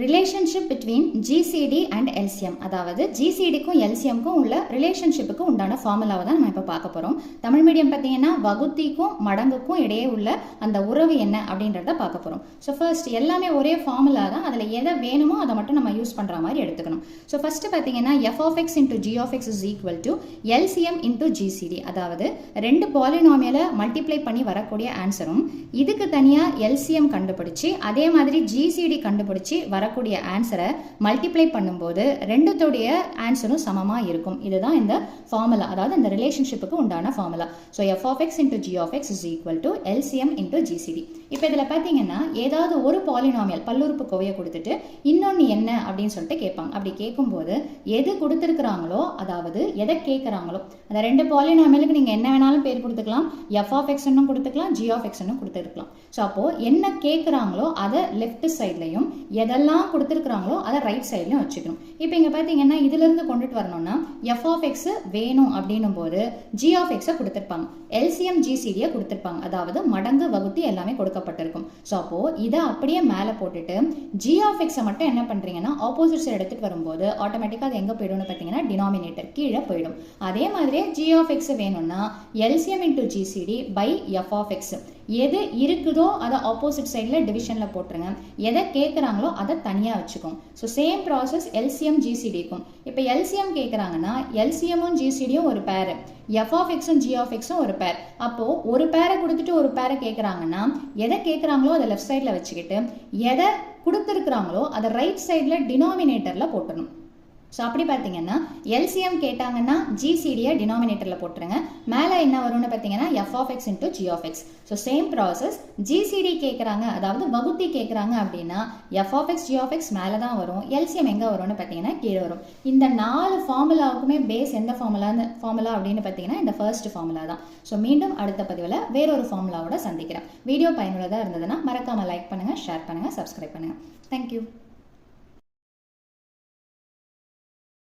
Relationship between GCD and LCM, அதாவது ஜிசிடிக்கும் எல்சிஎம்க்கும் உள்ள ரிலேஷன்ஷிப்புக்கு உண்டான ஃபார்முலாவை தான் நம்ம இப்போ பார்க்க போகிறோம். தமிழ் மீடியம் பார்த்தீங்கன்னா வகுத்திக்கும் மடங்குக்கும் இடையே உள்ள அந்த உறவு என்ன அப்படின்றத பார்க்க போகிறோம். ஸோ ஃபர்ஸ்ட் எல்லாமே ஒரே ஃபார்முலா தான், அதில் எதை வேணுமோ அதை மட்டும் நம்ம யூஸ் பண்ணுற மாதிரி எடுத்துக்கணும். ஸோ ஃபர்ஸ்ட் பார்த்தீங்கன்னா f of x into g of x is equal to LCM into GCD, அதாவது ரெண்டு பாலினாமியலை மல்டிப்ளை பண்ணி வரக்கூடிய ஆன்சரும் இதுக்கு தனியாக எல்சிஎம் கண்டுபிடிச்சி அதே மாதிரி ஜிசிடி கண்டுபிடிச்சி வரக்கூடிய ஆன்சரை மல்டிப்ளை பண்ணும்போது ரெண்டுத்தோடைய ஆன்சரும் சமமாக இருக்கும். இதுதான் இந்த ஃபார்முலா, அதாவது இந்த ரிலேஷன்ஷிப்புக்கு உண்டான formula. So f of x into g of x is equal to LCM into GCD. இப்போ இதில் பார்த்தீங்கன்னா ஏதாவது ஒரு பாலினாமியல் பல்லுறுப்பு கோவையை கொடுத்துட்டு இன்னொன்று என்ன அப்படின்னு சொல்லிட்டு கேட்பாங்க. அப்படி கேட்கும்போது எது கொடுத்துருக்குறாங்களோ, அதாவது எதை கேட்குறாங்களோ அந்த ரெண்டு பாலினாமியலுக்கு நீங்கள் என்ன வேணாலும் பேர் கொடுத்துக்கலாம், f of x ன்னு கொடுத்துக்கலாம், g of x ன்னு கொடுத்துருக்கலாம். ஸோ அப்போது என்ன கேட்குறாங்களோ அதை லெஃப்ட் சைட்லையும் எதெல்லாம் கொடுத்துருக்குறாங்களோ அதை ரைட் சைட்லையும் வச்சுக்கணும். இப்போ இங்கே பார்த்தீங்கன்னா இதிலிருந்து கொண்டுட்டு வரணும்னா f of x வேணும் அப்படின்னும் போது g of x கொடுத்துருப்பாங்க, LCM GCD கொடுத்துருப்பாங்க, அதாவது மடங்கு வகுத்தி எல்லாமே கொடுக்கப்பட்டிருக்கும். ஸோ அப்போது இதை அப்படியே மேலே போட்டுட்டு g of x மட்டும் என்ன பண்ணுறீங்கன்னா ஆப்போசிட் சைடு எடுத்துகிட்டு வரும்போது ஆட்டோமேட்டிக்காக அது எங்கே போய்டும்னு பார்த்தீங்கன்னா டினாமினேட்டர் கீழே போயிடும். அதே மாதிரியே g of x வேணும்னா LCM into GCD by f of x, எது இருக்குதோ அதை ஆப்போசிட் சைடில் டிவிஷனில் போட்டுருங்க, எதை கேட்குறாங்களோ அதை தனியாக வச்சுக்கோங்க. ஸோ சேம் ப்ராசஸ் எல்சிஎம் ஜிசிடிக்கும். இப்போ எல்சிஎம் கேட்குறாங்கன்னா எல்சிஎம்மும் ஜிசிடியும் ஒரு பேர், f of xம் g of xம் ஒரு பேர். அப்போது ஒரு பேரை கொடுத்துட்டு ஒரு பேரை கேட்குறாங்கன்னா எதை கேட்குறாங்களோ அதை லெஃப்ட் சைடில் வச்சுக்கிட்டு எதை கொடுத்துருக்குறாங்களோ அதை ரைட் சைடில் டினாமினேட்டரில் போட்டுடணும். ஸோ அப்படி பார்த்தீங்கன்னா எல்சிஎம் கேட்டாங்கன்னா ஜிசிடியை டினாமினேட்டரில் போட்டுருங்க, மேலே என்ன வரும்னு பார்த்தீங்கன்னா f of x into g of x. So same process GCD கேட்குறாங்க, அதாவது வகுத்தி கேட்குறாங்க அப்படின்னா f of x g of x மேலே தான் வரும், எல்சிஎம் எங்கே வரும்னு பார்த்தீங்கன்னா கீழே வரும். இந்த 4 ஃபார்முலாவுக்குமே பேஸ் எந்த ஃபார்முலா அப்படின்னு பார்த்தீங்கன்னா இந்த ஃபர்ஸ்ட் ஃபார்முலா தான். ஸோ மீண்டும் அடுத்த பதிவில் வேறொரு ஃபார்முலாவோட சந்திக்கிறேன். வீடியோ பயனுள்ளதாக இருந்ததுன்னா மறக்காமல் லைக் பண்ணுங்கள், ஷேர் பண்ணுங்கள், சப்ஸ்கிரைப் பண்ணுங்கள். தேங்க்யூ.